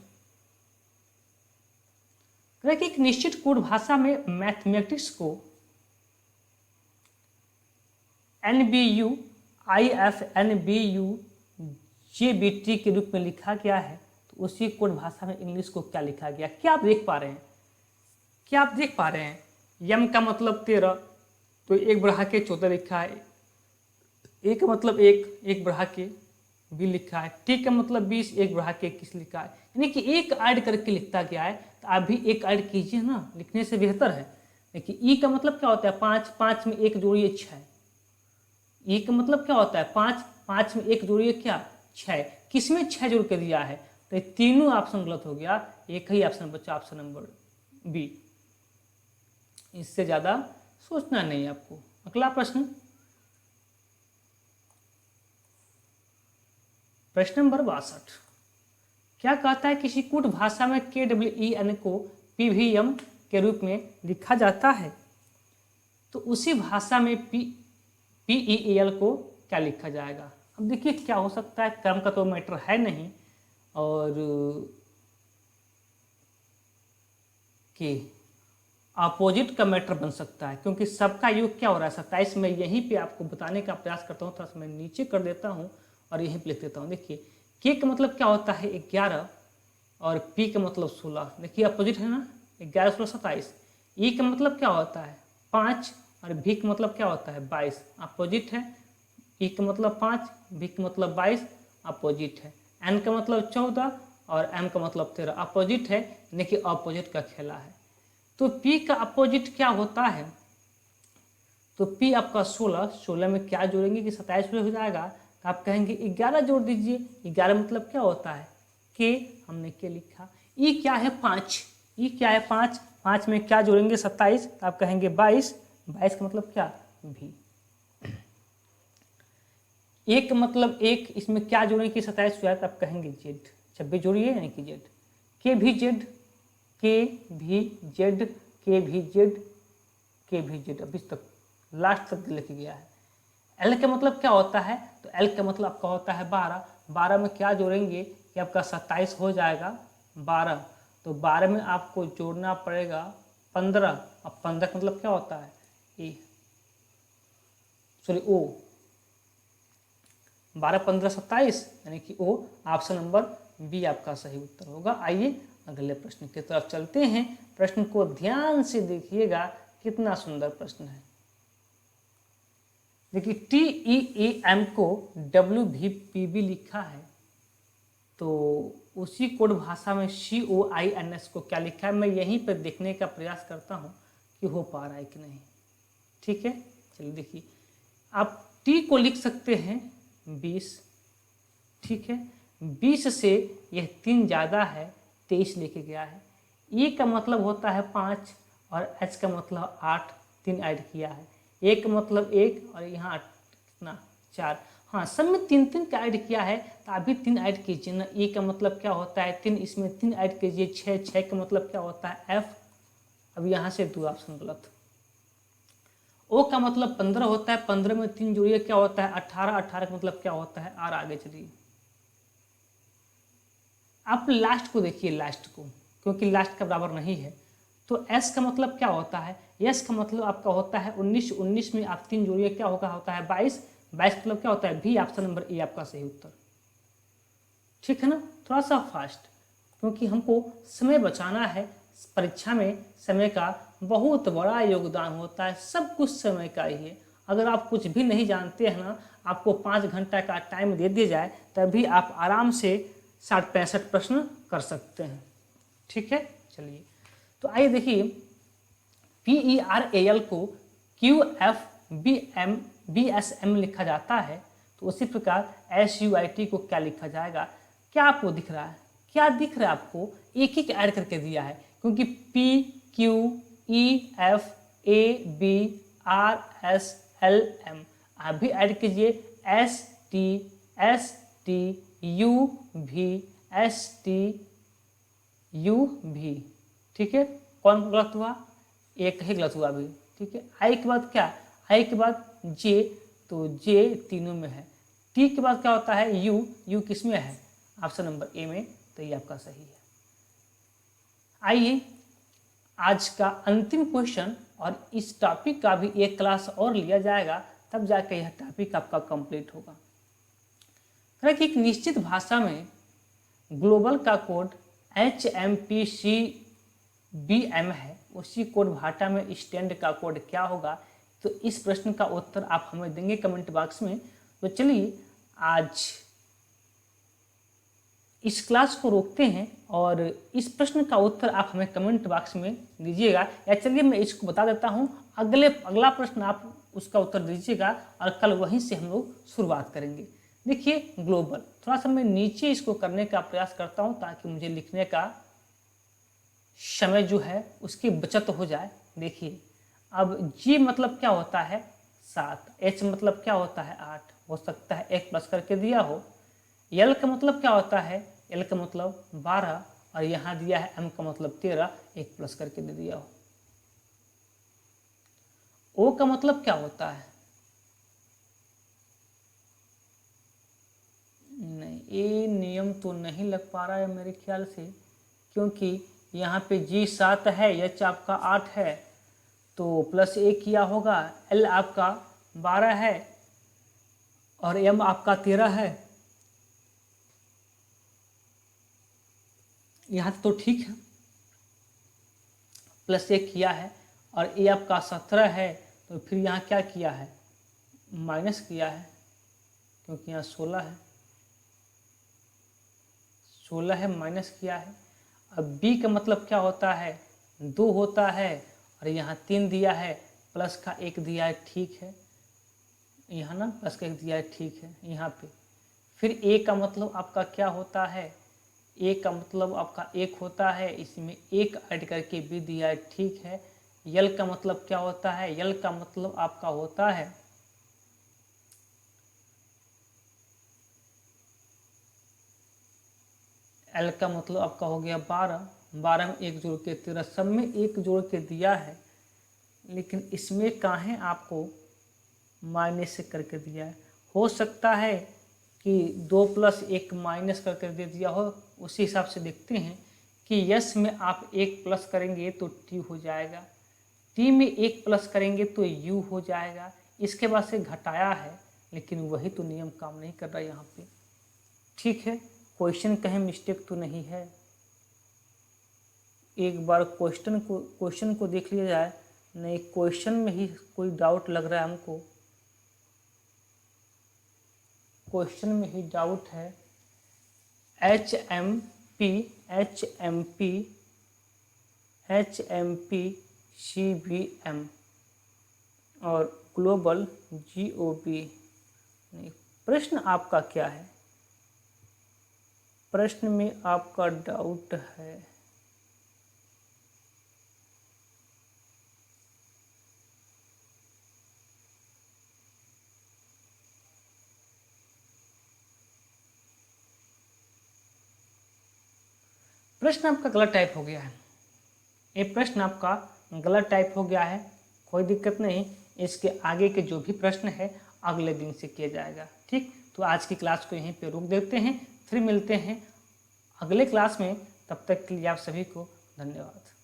कि एक निश्चित कोड भाषा में मैथमेटिक्स को NBU IF NBU JBT के रूप में लिखा गया है, तो उसी कोड भाषा में इंग्लिश को क्या लिखा गया, क्या आप देख पा रहे हैं, क्या आप देख पा रहे हैं। यम का मतलब 13, तो 1 बढ़ा के 14 लिखा है। ए का मतलब 1 बढ़ा के 20 लिखा है। टी का मतलब 20, 1 बढ़ा के 21 लिखा है। यानी कि 1 ऐड करके लिखता गया है, तो आप भी 1 ऐड कीजिए ना, लिखने से बेहतर है। देखिए ई का मतलब क्या होता है 5, 5 में 1 जोड़िए 6। ई का मतलब क्या होता है 5, 5 में 1 जोड़िए क्या 6। किसमें 6 जोड़ के दिया है, तो ये तीनों ऑप्शन गलत हो गया, एक ही ऑप्शन बचा, ऑप्शन नंबर बी। इससे ज्यादा सोचना नहीं आपको। अगला प्रश्न, प्रश्न नंबर 62, क्या कहता है किसी कूट भाषा में KWEN को PVM के रूप में लिखा जाता है, तो उसी भाषा में PEAL को क्या लिखा जाएगा। अब देखिए क्या हो सकता है, क्रम का तो मैटर है नहीं, और कि अपोजिट का मैटर बन सकता है, क्योंकि सबका योग क्या हो रहा है 27 में। यहीं पे आपको बताने का प्रयास करता हूँ, थोड़ा सा मैं नीचे कर देता हूँ और यहीं पे लिख देता हूँ। देखिए के का मतलब क्या होता है 11, और पी का मतलब 16। देखिए अपोजिट है ना, 11 16 27। ई का मतलब क्या होता है 5, और भी का मतलब क्या होता है 22, अपोजिट है। ई का मतलब 5, भी का मतलब 22, अपोजिट है। एन का मतलब 14, और एम का मतलब 13, अपोजिट है, यानी कि अपोजिट का खेला है। तो पी का अपोजिट क्या होता है, तो पी आपका 16, 16 में क्या जोड़ेंगे कि 27 हो जाएगा, तो आप कहेंगे 11 जोड़ दीजिए। 11 मतलब क्या होता है के, हमने के लिखा। ई क्या है 5, ई क्या है 5, 5 में क्या जोड़ेंगे 27, तो आप कहेंगे 22, 22 का मतलब क्या भी। एक मतलब 1, इसमें क्या जोड़ेंगे कि 27 हो जाए, तो आप कहेंगे जेड, 26 जोड़िए यानी कि जेड। के भी जेड, के भी जेड, के भी जेड, के भी जेड, अभी तक लास्ट तक लिख गया है। एल का मतलब क्या होता है, तो एल का मतलब आपका होता है 12, 12 में क्या जोड़ेंगे कि आपका 27 हो जाएगा 12, तो 12 में आपको जोड़ना पड़ेगा 15। अब 15 का मतलब क्या होता है ए, सॉरी ओ, 12 15 27, यानी कि ओ, ऑप्शन नंबर बी आपका सही उत्तर होगा। आइए अगले प्रश्न की तरफ चलते हैं। प्रश्न को ध्यान से देखिएगा, कितना सुंदर प्रश्न है। देखिए TEAM को WVPB लिखा है, तो उसी कोड भाषा में COINS को क्या लिखा है, मैं यहीं पर देखने का प्रयास करता हूँ कि हो पा रहा है कि नहीं। ठीक है, चलिए देखिए, आप T को लिख सकते हैं 20, ठीक है, 20 से यह 3 ज़्यादा है, 23 लेके गया है। E का मतलब होता है 5, और H का मतलब 8, 3 ऐड किया है। ए का मतलब 1, और यहाँ कितना 4, हाँ सब में 3 का ऐड किया है, तो अभी 3 ऐड कीजिए ना। E का मतलब क्या होता है 3, इसमें 3 ऐड कीजिए 6, 6 का मतलब क्या होता है F। अब यहाँ से 2 ऑप्शन गलत। ओ का मतलब 15 होता है, 15 में 3 जोड़िए क्या होता है 18, 18 का मतलब क्या होता है आर। आगे चलिए, आप लास्ट को देखिए, लास्ट को, क्योंकि लास्ट का बराबर नहीं है। तो एस का मतलब क्या होता है, एस का मतलब आपका होता है 19, 19 में आप 3 जोड़िए क्या होता है 22, 22 का मतलब क्या होता है भी, ऑप्शन नंबर ए आपका सही उत्तर। ठीक है ना, थोड़ा सा फास्ट, क्योंकि हमको समय बचाना है। परीक्षा में समय का बहुत बड़ा योगदान होता है, सब कुछ समय का ही है। अगर आप कुछ भी नहीं जानते हैं ना, आपको 5 घंटा का टाइम दे दिया जाए, तभी आप आराम से 60-65 प्रश्न कर सकते हैं। ठीक है, चलिए तो आइए देखिए, PERAL को QFBSM लिखा जाता है, तो उसी प्रकार SUIT को क्या लिखा जाएगा, क्या आपको दिख रहा है? क्या दिख रहा है आपको? एक ही ऐड करके दिया है, क्योंकि P Q E F A B R S L M आप भी ऐड कीजिए, S T S T U V S T U V। ठीक है, कौन गलत हुआ? एक ही गलत हुआ अभी। ठीक है, आई के बाद क्या? आई के बाद जे, तो जे तीनों में है। टी के बाद क्या होता है? यू, यू किस में है? ऑप्शन नंबर ए में, तो ये आपका सही है। आइए आज का अंतिम क्वेश्चन, और इस टॉपिक का भी एक क्लास और लिया जाएगा, तब जाकर यह टॉपिक आपका कंप्लीट होगा। कि एक निश्चित भाषा में ग्लोबल का कोड HMPCBM है, उसी कोड भाषा में स्टैंड का कोड क्या होगा? तो इस प्रश्न का उत्तर आप हमें देंगे कमेंट बॉक्स में। तो चलिए आज इस क्लास को रोकते हैं और इस प्रश्न का उत्तर आप हमें कमेंट बॉक्स में दीजिएगा, या चलिए मैं इसको बता देता हूं, अगला प्रश्न आप उसका उत्तर दीजिएगा और कल वहीं से हम लोग शुरुआत करेंगे। देखिए ग्लोबल, थोड़ा सा मैं नीचे इसको करने का प्रयास करता हूं ताकि मुझे लिखने का समय जो है उसकी बचत हो जाए। देखिए अब जी मतलब क्या होता है? 7, H मतलब क्या होता है? 8, हो सकता है 1 प्लस करके दिया हो। L का मतलब क्या होता है? L का मतलब 12, और यहाँ दिया है M का मतलब 13, 1 प्लस करके दे दिया हो। O का मतलब क्या होता है? नहीं, ये नियम तो नहीं लग पा रहा है मेरे ख्याल से, क्योंकि यहाँ पे G 7 है, H आपका 8 है, तो प्लस 1 किया होगा। L आपका 12 है और M आपका 13 है। यहाँ तो ठीक है, प्लस 1 किया है, और ए आपका 17 है, तो फिर यहाँ क्या किया है? माइनस किया है, क्योंकि यहाँ 16 है, 16 है माइनस किया है। अब बी का मतलब क्या होता है? 2 होता है, और यहाँ 3 दिया है, प्लस का 1 दिया है, ठीक है, यहाँ ना प्लस का 1 दिया है, ठीक है यहाँ पे। फिर ए का मतलब आपका क्या होता है? ए का मतलब आपका 1 होता है, इसमें 1 ऐड करके बी दिया है, ठीक है। यल का मतलब क्या होता है? यल का मतलब आपका होता है एल का मतलब आपका हो गया 12, 12 में 1 जोड़ के 13, सब में 1 जोड़ के दिया है, लेकिन इसमें काहे आपको माइनस से करके दिया है? हो सकता है कि 2 + 1 माइनस करके दे दिया हो। उसी हिसाब से देखते हैं कि यस में आप 1 प्लस करेंगे तो टी हो जाएगा, टी में 1 प्लस करेंगे तो यू हो जाएगा। इसके बाद से घटाया है, लेकिन वही तो नियम काम नहीं कर रहा यहाँ पे। ठीक है, क्वेश्चन कहीं मिस्टेक तो नहीं है? एक बार क्वेश्चन को देख लिया जाए। नहीं, क्वेश्चन में ही कोई डाउट लग रहा है हमको, क्वेश्चन में ही डाउट है। HMPCBM और ग्लोबल GOB। नहीं, प्रश्न आपका क्या है? प्रश्न में आपका डाउट है। प्रश्न आपका गलत टाइप हो गया है, ये प्रश्न आपका गलत टाइप हो गया है। कोई दिक्कत नहीं, इसके आगे के जो भी प्रश्न है अगले दिन से किया जाएगा। ठीक, तो आज की क्लास को यहीं पे रोक देते हैं, फिर मिलते हैं अगले क्लास में। तब तक के लिए आप सभी को धन्यवाद।